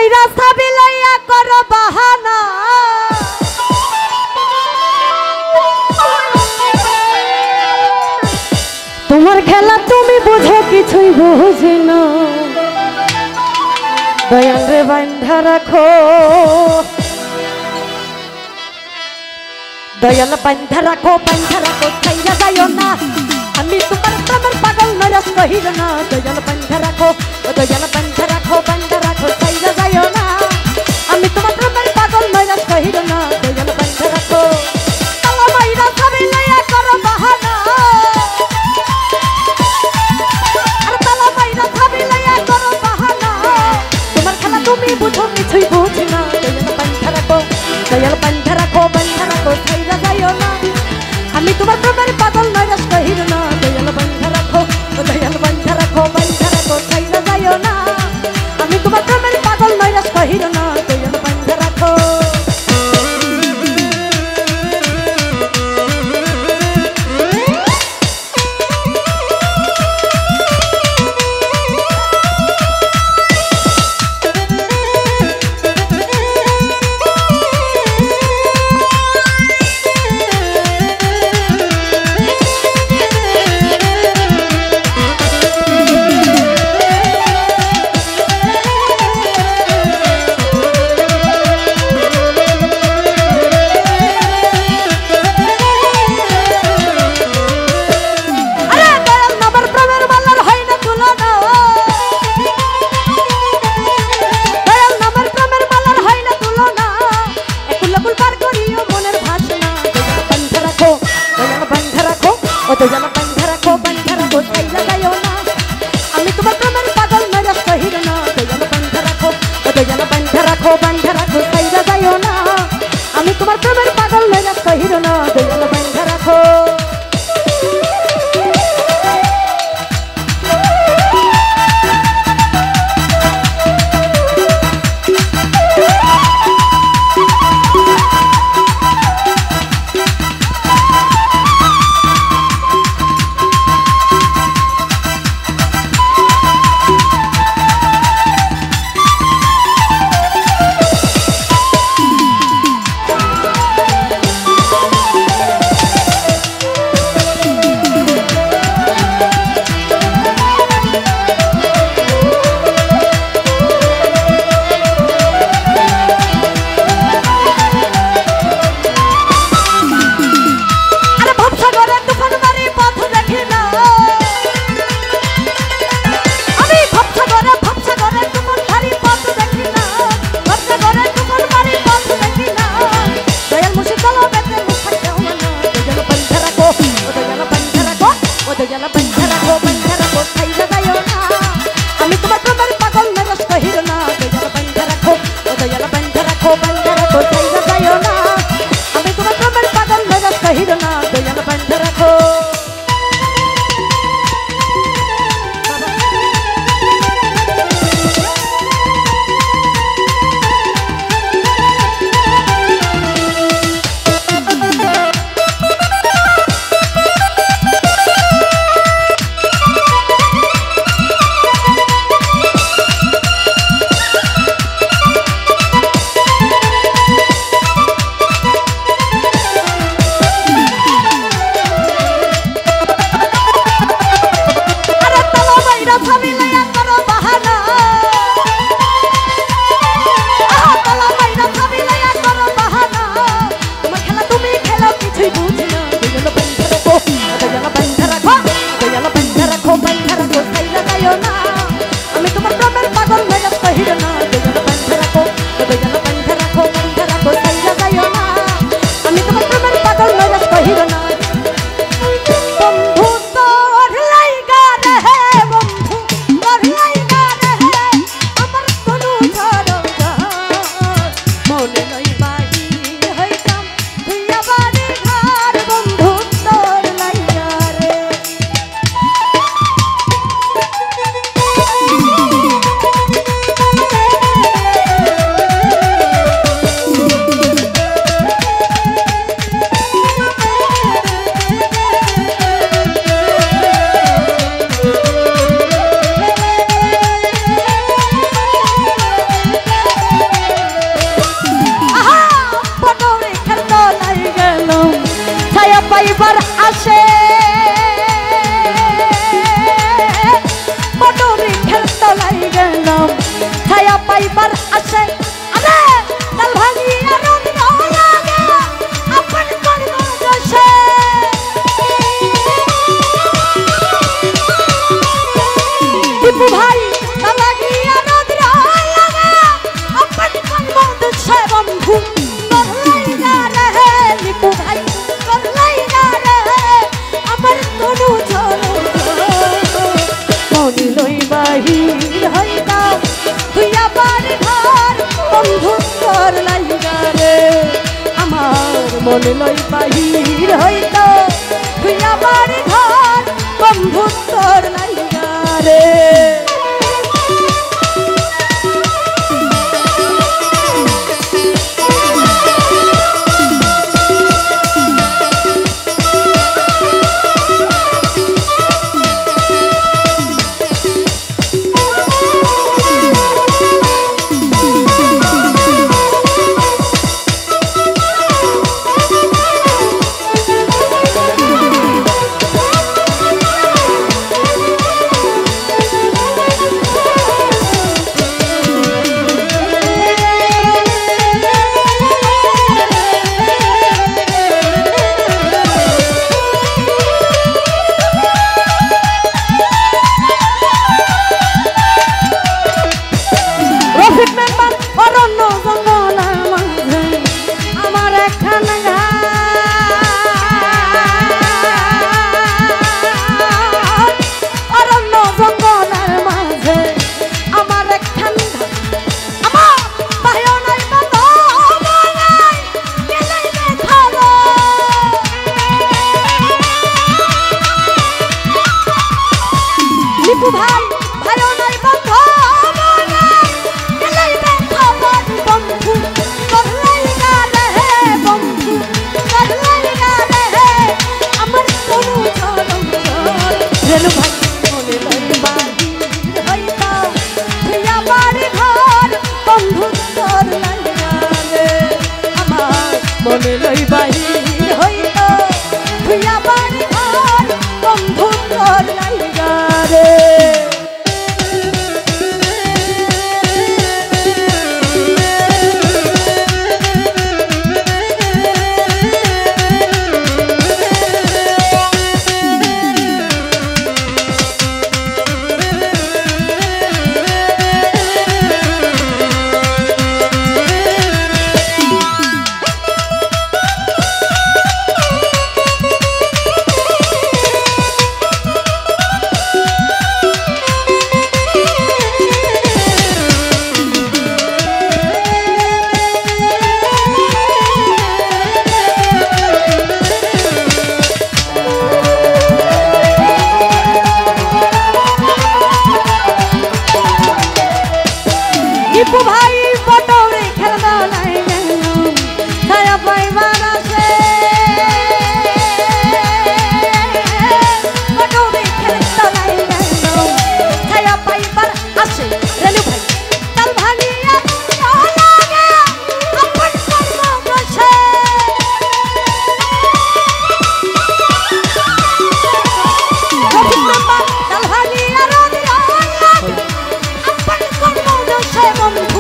মাইরা সাবি লইয়া করো বাহানা তোমার খেলা তুমি বুঝো কিছুই বুঝি না দয়াল রে বান্ধা রাখো দয়াল বান্ধা রাখো ছাইরা যাইও না আমি তোমার প্রেমের পাগল নরস কহিল না দয়াল বান্ধা রাখো ছাইরা যাইও না আমি তোমার প্রেমের পাগল নরস কহিল না দয়াল বান্ধা রাখো তালা মাইরা সাবি লইয়া করো বাহানা আর তালা মাইরা সাবি লইয়া করো বাহানা তোমার খেলা তুমি বুঝো কিছুই বুঝি না দয়াল বান্ধা রাখো ছাইরা যাইও না আমি তোমার প্রেমের পাগল নরস কহিল না দয়াল বান্ধা রাখো ছাইরা যাইও না আমি তোমার প্রেমের পাগল নরস কহিল না দয়াল বান্ধা রাখো ছায়া পাইবার আসে আরে তাল ভাঙিয়া রৌদ্র লাগে আপন কর্ম দোষে টিপু ভাই তাল ভাঙিয়া রৌদ্র লাগে আপন কর্ম দোষে বন্ধু করলাই না রে টিপু ভাই করলাই না রে আমার তনু ঝড় মনে লই বাহির হইতা তুই আবার ঘর বন্ধু করলাই না রে আমার মনে লই বাহির হইতা তুই আবার ঘর বন্ধু করলাই না রে মনে লই বাহির হইল তুই আবার ঘর বন্ধু করলাই না রে টিপু ভাই বটরে খেলনা নাই ছায়া পাইবার আসে বটরে খেলনা নাই ছায়া পাইবার আসে রেলু ভাই তাল ভাঙিয়া লাগে আপন কর্ম দোষে তাল ভাঙিয়া রৌদ্র লাগে আপন কর্ম দোষে বন্ধু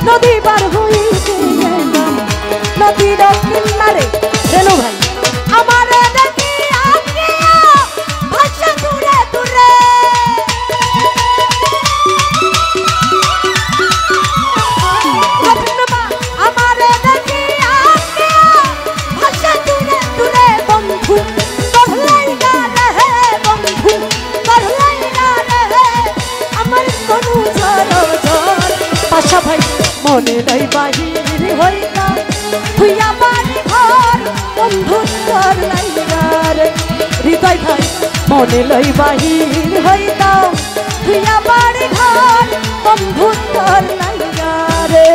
নদী পার হইতে গেলাম নদীর কিনারে রেনু ভাই আমারে দেখি আঁকিয়া ভাষা দূরে দূরে আমারে দেখি আঁকিয়া ভাষা দূরে দূরে বন্ধু করলাই না রে বন্ধু করলাই না রে আমার কোনো ঝড় পাশা ভাই মনে নাই বাহির হইতা তুই আমার ঘর বন্ধু তোর লাইগা রে হৃদয় ভাই মনে লই বাহির হইতা তুই আমার ঘর বন্ধু তোর লাইগা রে